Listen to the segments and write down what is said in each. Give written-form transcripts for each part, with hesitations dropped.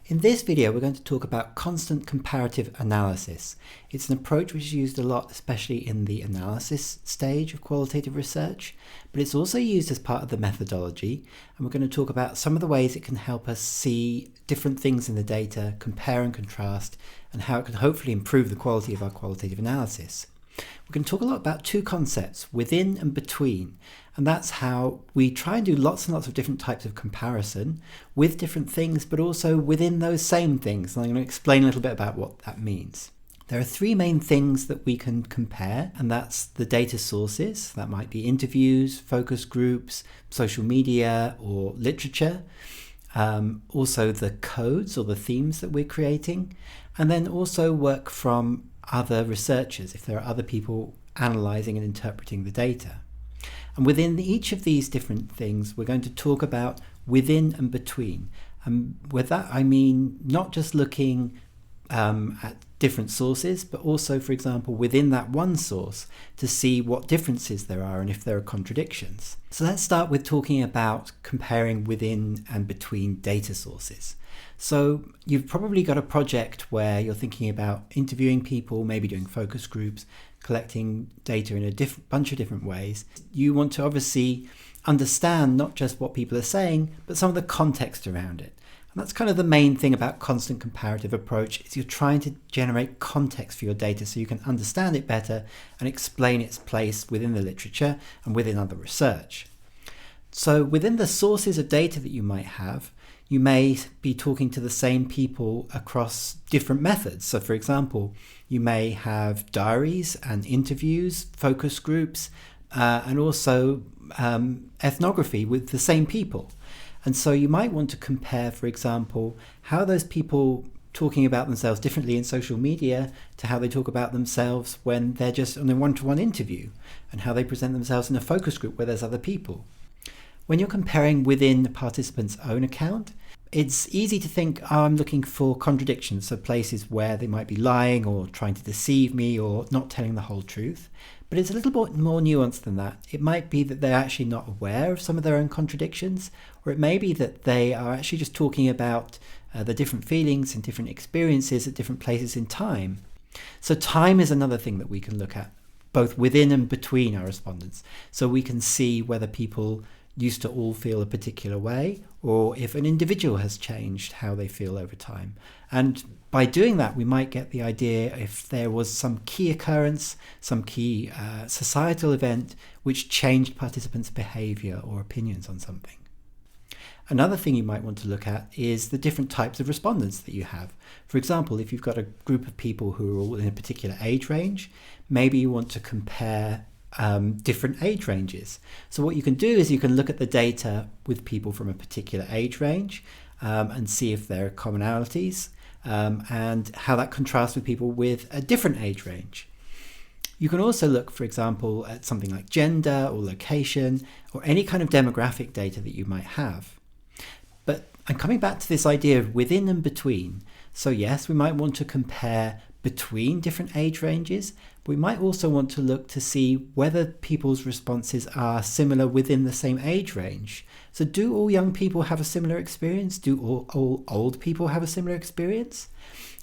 In this video, we're going to talk about constant comparative analysis. It's an approach which is used a lot, especially in the analysis stage of qualitative research, but it's also used as part of the methodology, and we're going to talk about some of the ways it can help us see different things in the data, compare and contrast, and how it can hopefully improve the quality of our qualitative analysis. We're going to talk a lot about two concepts, within and between, and that's how we try and do lots and lots of different types of comparison with different things, but also within those same things. And I'm going to explain a little bit about what that means. There are three main things that we can compare, and that's the data sources. That might be interviews, focus groups, social media, or literature. Also the codes or the themes that we're creating, and then also work from other researchers, if there are other people analysing and interpreting the data. And within each of these different things, we're going to talk about within and between. And with that, I mean not just looking at different sources, but also, for example, within that one source to see what differences there are and if there are contradictions. So let's start with talking about comparing within and between data sources. So you've probably got a project where you're thinking about interviewing people, maybe doing focus groups, collecting data in a bunch of different ways. You want to obviously understand not just what people are saying, but some of the context around it. And that's kind of the main thing about constant comparative approach, is you're trying to generate context for your data so you can understand it better and explain its place within the literature and within other research. So within the sources of data that you might have, you may be talking to the same people across different methods. So for example, you may have diaries and interviews, focus groups, and also ethnography with the same people. And so you might want to compare, for example, how those people talking about themselves differently in social media to how they talk about themselves when they're just on a one-to-one interview, and how they present themselves in a focus group where there's other people. When you're comparing within the participant's own account, it's easy to think, oh, I'm looking for contradictions, so places where they might be lying or trying to deceive me or not telling the whole truth. But it's a little bit more nuanced than that. It might be that they're actually not aware of some of their own contradictions, or it may be that they are actually just talking about the different feelings and different experiences at different places in time. So time is another thing that we can look at, both within and between our respondents. So we can see whether people used to all feel a particular way, or if an individual has changed how they feel over time. And by doing that, we might get the idea if there was some key occurrence, some key societal event which changed participants' behaviour or opinions on something. Another thing you might want to look at is the different types of respondents that you have. For example, if you've got a group of people who are all in a particular age range, maybe you want to compare different age ranges. So what you can do is you can look at the data with people from a particular age range and see if there are commonalities and how that contrasts with people with a different age range. You can also look, for example, at something like gender or location or any kind of demographic data that you might have. But I'm coming back to this idea of within and between. So yes, we might want to compare between different age ranges, but we might also want to look to see whether people's responses are similar within the same age range. So do all young people have a similar experience? Do all old people have a similar experience?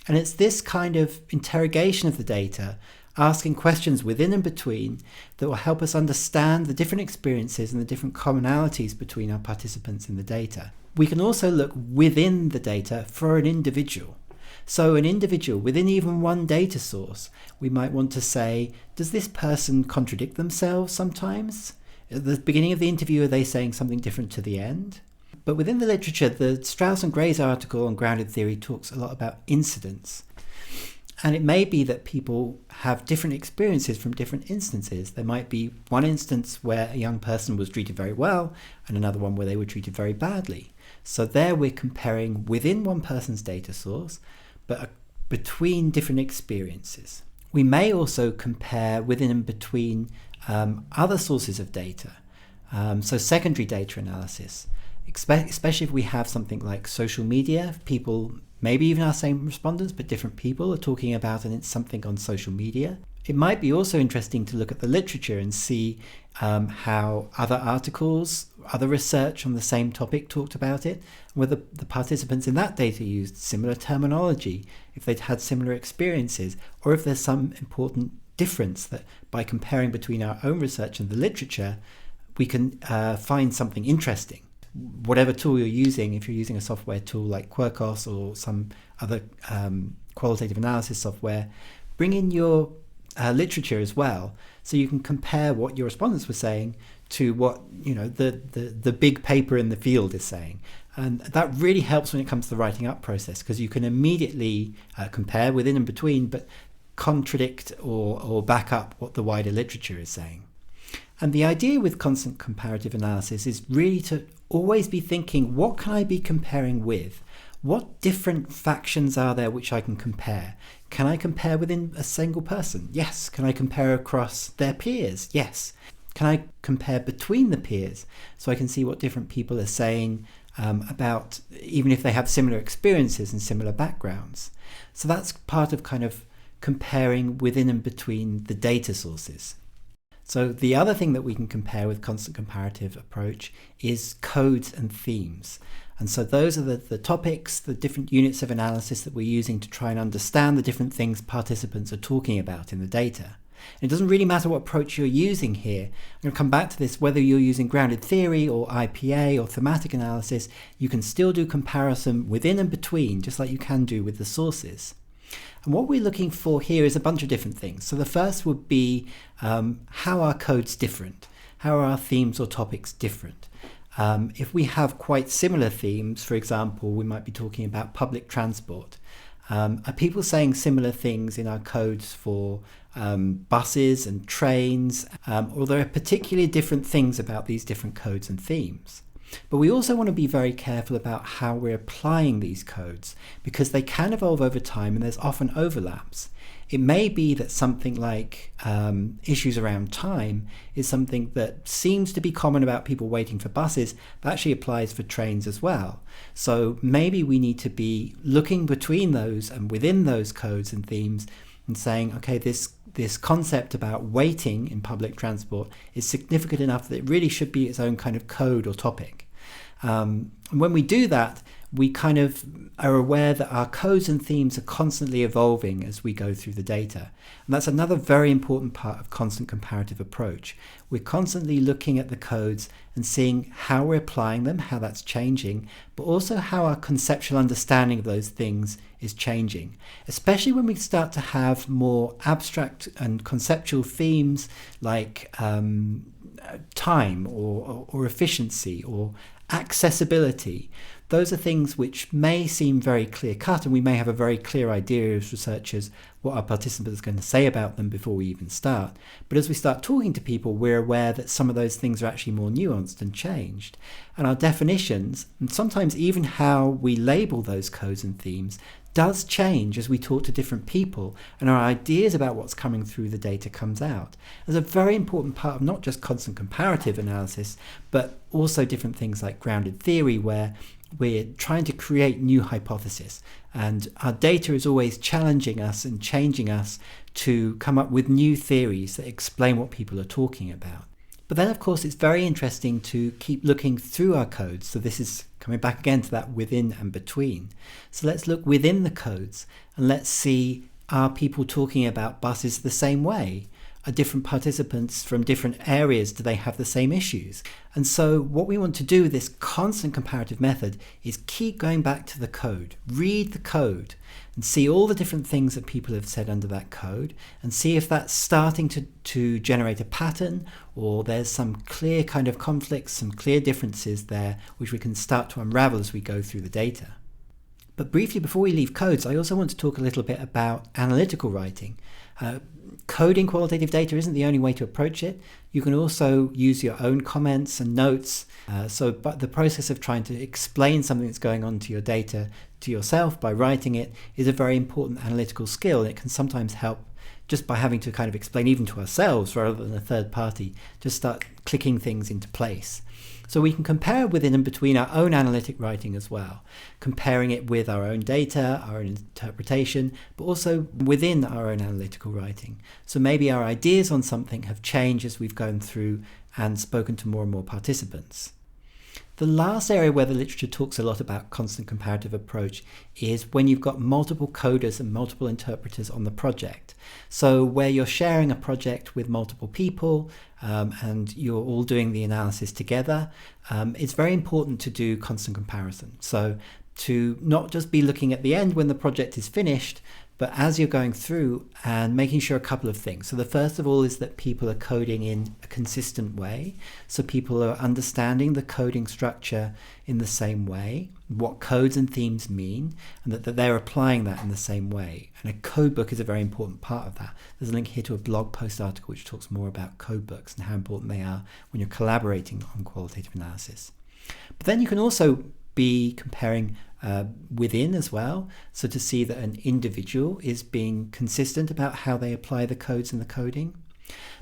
And it's this kind of interrogation of the data, asking questions within and between, that will help us understand the different experiences and the different commonalities between our participants in the data. We can also look within the data for an individual. So an individual within even one data source, we might want to say, does this person contradict themselves sometimes? At the beginning of the interview, are they saying something different to the end? But within the literature, the Strauss and Gray's article on grounded theory talks a lot about incidents. And it may be that people have different experiences from different instances. There might be one instance where a young person was treated very well and another one where they were treated very badly. So there we're comparing within one person's data source, but between different experiences. We may also compare within and between other sources of data. So secondary data analysis, especially if we have something like social media, people, maybe even our same respondents, but different people are talking about something on social media. It might be also interesting to look at the literature and see how other articles, other research on the same topic talked about it, whether the participants in that data used similar terminology, if they'd had similar experiences, or if there's some important difference that by comparing between our own research and the literature, we can find something interesting. Whatever tool you're using, if you're using a software tool like Quirkos or some other qualitative analysis software, bring in your literature as well, so you can compare what your respondents were saying to what the big paper in the field is saying. And that really helps when it comes to the writing up process, because you can immediately compare within and between, but contradict or back up what the wider literature is saying. And the idea with constant comparative analysis is really to always be thinking, what can I be comparing with? What different factions are there which I can compare? Can I compare within a single person? Yes. Can I compare across their peers? Yes. Can I compare between the peers so I can see what different people are saying about, even if they have similar experiences and similar backgrounds? So that's part of kind of comparing within and between the data sources. So the other thing that we can compare with constant comparative approach is codes and themes. And so those are the topics, the different units of analysis that we're using to try and understand the different things participants are talking about in the data. And it doesn't really matter what approach you're using here. I'm going to come back to this, whether you're using grounded theory or IPA or thematic analysis, you can still do comparison within and between, just like you can do with the sources. And what we're looking for here is a bunch of different things. So the first would be how are codes different? How are our themes or topics different? If we have quite similar themes, for example, we might be talking about public transport. Are people saying similar things in our codes for buses and trains? Or there are particularly different things about these different codes and themes. But we also want to be very careful about how we're applying these codes, because they can evolve over time and there's often overlaps. It may be that something like issues around time is something that seems to be common about people waiting for buses, but actually applies for trains as well. So maybe we need to be looking between those and within those codes and themes and saying, okay, this concept about waiting in public transport is significant enough that it really should be its own kind of code or topic. And when we do that, we kind of are aware that our codes and themes are constantly evolving as we go through the data. And that's another very important part of constant comparative approach. We're constantly looking at the codes and seeing how we're applying them, how that's changing, but also how our conceptual understanding of those things is changing, especially when we start to have more abstract and conceptual themes like time or efficiency or accessibility. Those are things which may seem very clear-cut, and we may have a very clear idea as researchers what our participants are going to say about them before we even start. But as we start talking to people, we're aware that some of those things are actually more nuanced and changed. And our definitions, and sometimes even how we label those codes and themes, does change as we talk to different people, and our ideas about what's coming through the data comes out. As a very important part of not just constant comparative analysis, but also different things like grounded theory, where we're trying to create new hypotheses, and our data is always challenging us and changing us to come up with new theories that explain what people are talking about. But then, of course, it's very interesting to keep looking through our codes. So this is coming back again to that within and between. So let's look within the codes and let's see, are people talking about buses the same way? Are different participants from different areas, do they have the same issues? And so what we want to do with this constant comparative method is keep going back to the code, read the code and see all the different things that people have said under that code, and see if that's starting to generate a pattern, or there's some clear kind of conflicts, some clear differences there, which we can start to unravel as we go through the data. But briefly, before we leave codes, I also want to talk a little bit about analytical writing. Coding qualitative data isn't the only way to approach it. You can also use your own comments and notes. But the process of trying to explain something that's going on to your data to yourself by writing it is a very important analytical skill. And it can sometimes help just by having to kind of explain even to ourselves rather than a third party, just start clicking things into place. So we can compare within and between our own analytic writing as well, comparing it with our own data, our own interpretation, but also within our own analytical writing. So maybe our ideas on something have changed as we've gone through and spoken to more and more participants. The last area where the literature talks a lot about constant comparative approach is when you've got multiple coders and multiple interpreters on the project. So where you're sharing a project with multiple people and you're all doing the analysis together, it's very important to do constant comparison. So to not just be looking at the end when the project is finished, but as you're going through and making sure a couple of things. So the first of all is that people are coding in a consistent way. So people are understanding the coding structure in the same way, what codes and themes mean, and that they're applying that in the same way. And a code book is a very important part of that. There's a link here to a blog post article which talks more about code books and how important they are when you're collaborating on qualitative analysis. But then you can also be comparing within as well, so to see that an individual is being consistent about how they apply the codes and the coding.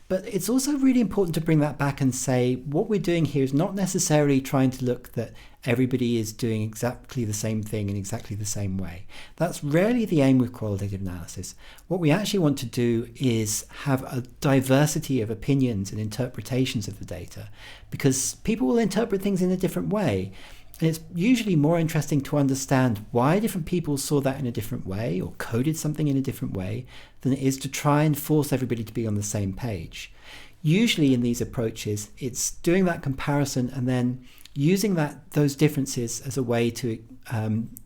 But it's also really important to bring that back and say what we're doing here is not necessarily trying to look that everybody is doing exactly the same thing in exactly the same way. That's rarely the aim with qualitative analysis. What we actually want to do is have a diversity of opinions and interpretations of the data, because people will interpret things in a different way. And it's usually more interesting to understand why different people saw that in a different way or coded something in a different way than it is to try and force everybody to be on the same page. Usually in these approaches, it's doing that comparison and then using those differences as a way to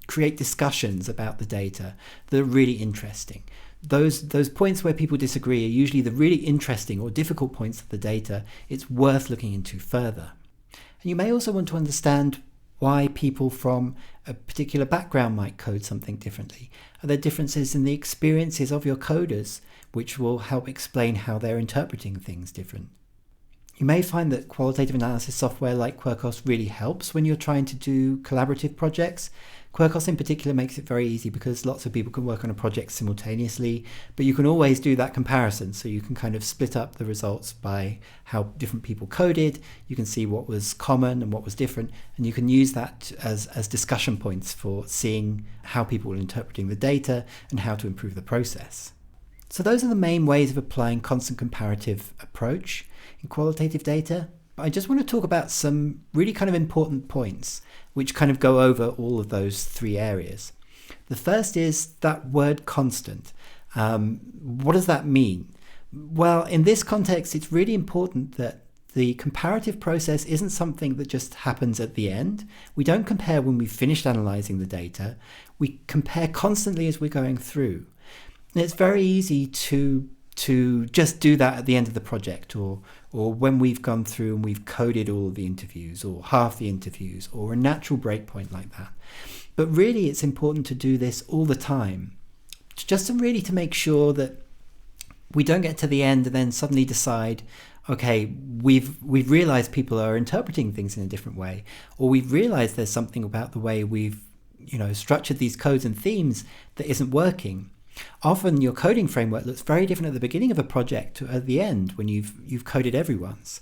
create discussions about the data that are really interesting. Those points where people disagree are usually the really interesting or difficult points of the data it's worth looking into further. And you may also want to understand why people from a particular background might code something differently. Are there differences in the experiences of your coders which will help explain how they're interpreting things different? You may find that qualitative analysis software like Quirkos really helps when you're trying to do collaborative projects. Quirkos in particular makes it very easy because lots of people can work on a project simultaneously, but you can always do that comparison. So you can kind of split up the results by how different people coded. You can see what was common and what was different, and you can use that as discussion points for seeing how people are interpreting the data and how to improve the process. So those are the main ways of applying constant comparative approach in qualitative data. I just want to talk about some really kind of important points which kind of go over all of those three areas. The first is that word constant. What does that mean? Well, in this context, it's really important that the comparative process isn't something that just happens at the end. We don't compare when we've finished analyzing the data. We compare constantly as we're going through. And it's very easy to just do that at the end of the project or when we've gone through and we've coded all of the interviews or half the interviews or a natural breakpoint like that. But really it's important to do this all the time, just to make sure that we don't get to the end and then suddenly decide, okay, we've realized people are interpreting things in a different way, or we've realized there's something about the way we've structured these codes and themes that isn't working. Often your coding framework looks very different at the beginning of a project to at the end when you've coded everyone's.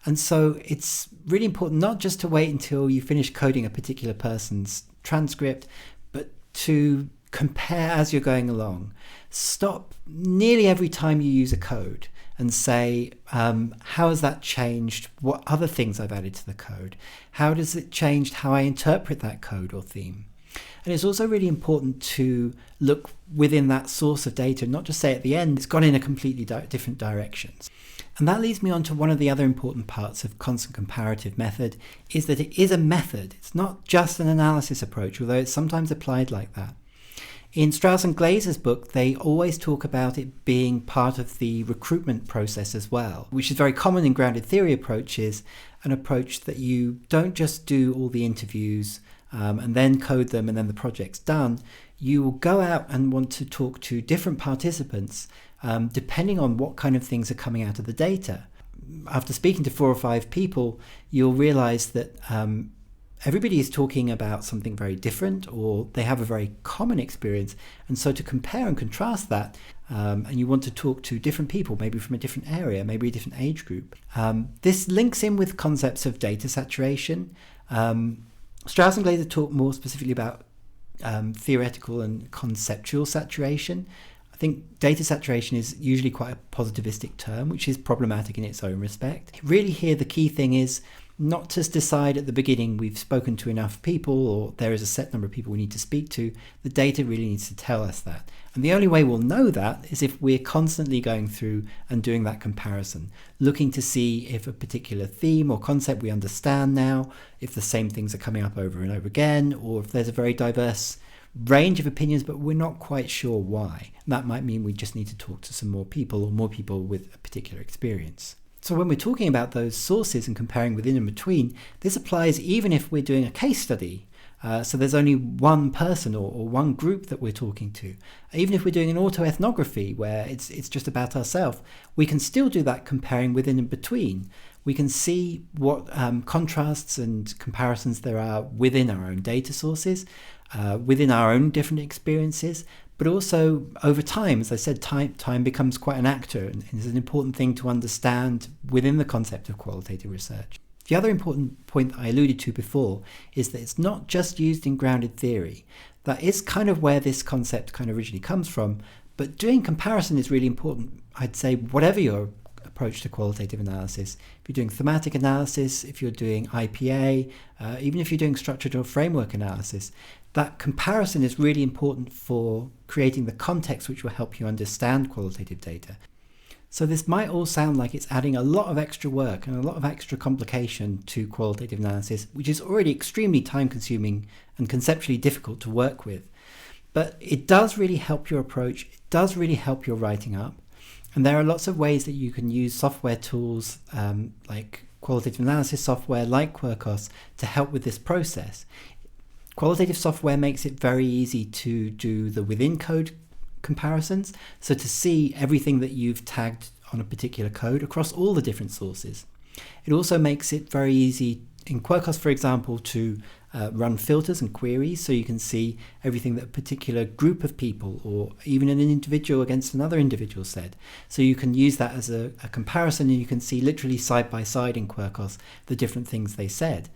And so it's really important not just to wait until you finish coding a particular person's transcript, but to compare as you're going along. Stop nearly every time you use a code and say, how has that changed? What other things I've added to the code? How does it change how I interpret that code or theme? And it's also really important to look within that source of data and not just say at the end, it's gone in a completely different direction. And that leads me on to one of the other important parts of constant comparative method is that it is a method. It's not just an analysis approach, although it's sometimes applied like that. In Strauss and Glazer's book, they always talk about it being part of the recruitment process as well, which is very common in grounded theory approaches, an approach that you don't just do all the interviews and then code them and then the project's done. You will go out and want to talk to different participants depending on what kind of things are coming out of the data. After speaking to 4 or 5 people, you'll realize that everybody is talking about something very different, or they have a very common experience. And so to compare and contrast that, and you want to talk to different people, maybe from a different area, maybe a different age group. This links in with concepts of data saturation. Strauss and Glaser talk more specifically about theoretical and conceptual saturation. I think data saturation is usually quite a positivistic term, which is problematic in its own respect. Really here, the key thing is not to decide at the beginning we've spoken to enough people, or there is a set number of people we need to speak to. The data really needs to tell us that. And the only way we'll know that is if we're constantly going through and doing that comparison, looking to see if a particular theme or concept we understand now, if the same things are coming up over and over again, or if there's a very diverse range of opinions, but we're not quite sure why. And that might mean we just need to talk to some more people, or more people with a particular experience. So when we're talking about those sources and comparing within and between, this applies even if we're doing a case study. So there's only one person or one group that we're talking to. Even if we're doing an autoethnography where it's just about ourselves, we can still do that comparing within and between. We can see what contrasts and comparisons there are within our own data sources, within our own different experiences, but also over time. As I said, time becomes quite an actor, and is an important thing to understand within the concept of qualitative research. The other important point that I alluded to before is that it's not just used in grounded theory. That is kind of where this concept kind of originally comes from, but doing comparison is really important. I'd say whatever your approach to qualitative analysis, if you're doing thematic analysis, if you're doing IPA, even if you're doing structured or framework analysis, that comparison is really important for creating the context which will help you understand qualitative data. So this might all sound like it's adding a lot of extra work and a lot of extra complication to qualitative analysis, which is already extremely time-consuming and conceptually difficult to work with. But it does really help your approach. It does really help your writing up. And there are lots of ways that you can use software tools like qualitative analysis software like Quirkos to help with this process. Qualitative software makes it very easy to do the within code comparisons, so to see everything that you've tagged on a particular code across all the different sources. It also makes it very easy in Quirkos, for example, to run filters and queries, so you can see everything that a particular group of people or even an individual against another individual said. So you can use that as a comparison, and you can see literally side by side in Quirkos the different things they said.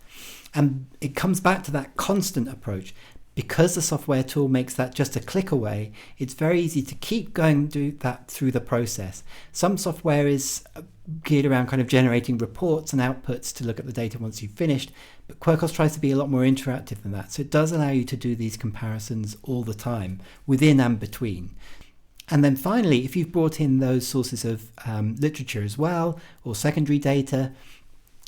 And it comes back to that constant approach. Because the software tool makes that just a click away, it's very easy to keep going do that through the process. Some software is geared around kind of generating reports and outputs to look at the data once you've finished, but Quirkos tries to be a lot more interactive than that. So it does allow you to do these comparisons all the time, within and between. And then finally, if you've brought in those sources of literature as well, or secondary data,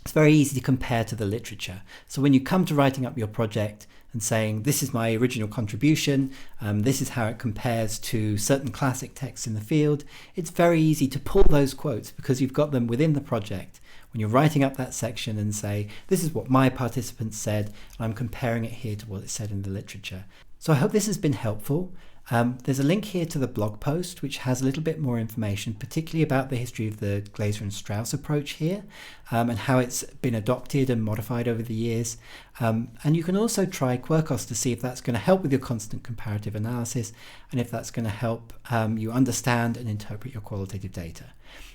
it's very easy to compare to the literature. So when you come to writing up your project and saying, this is my original contribution, this is how it compares to certain classic texts in the field, it's very easy to pull those quotes because you've got them within the project when you're writing up that section and say, this is what my participants said, and I'm comparing it here to what it said in the literature. So I hope this has been helpful. There's a link here to the blog post which has a little bit more information, particularly about the history of the Glaser and Strauss approach here, and how it's been adopted and modified over the years. And you can also try Quirkos to see if that's going to help with your constant comparative analysis, and if that's going to help you understand and interpret your qualitative data.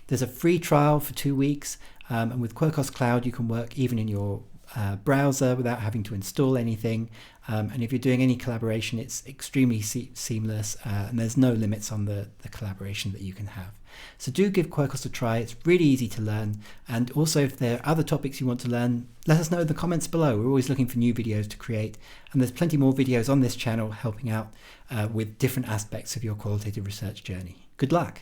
There's a free trial for 2 weeks, and with Quirkos Cloud you can work even in your browser without having to install anything, and if you're doing any collaboration, it's extremely seamless, and there's no limits on the collaboration that you can have. So do give Quirkos a try. It's really easy to learn, and also if there are other topics you want to learn, let us know in the comments below. We're always looking for new videos to create, and there's plenty more videos on this channel helping out with different aspects of your qualitative research journey. Good luck!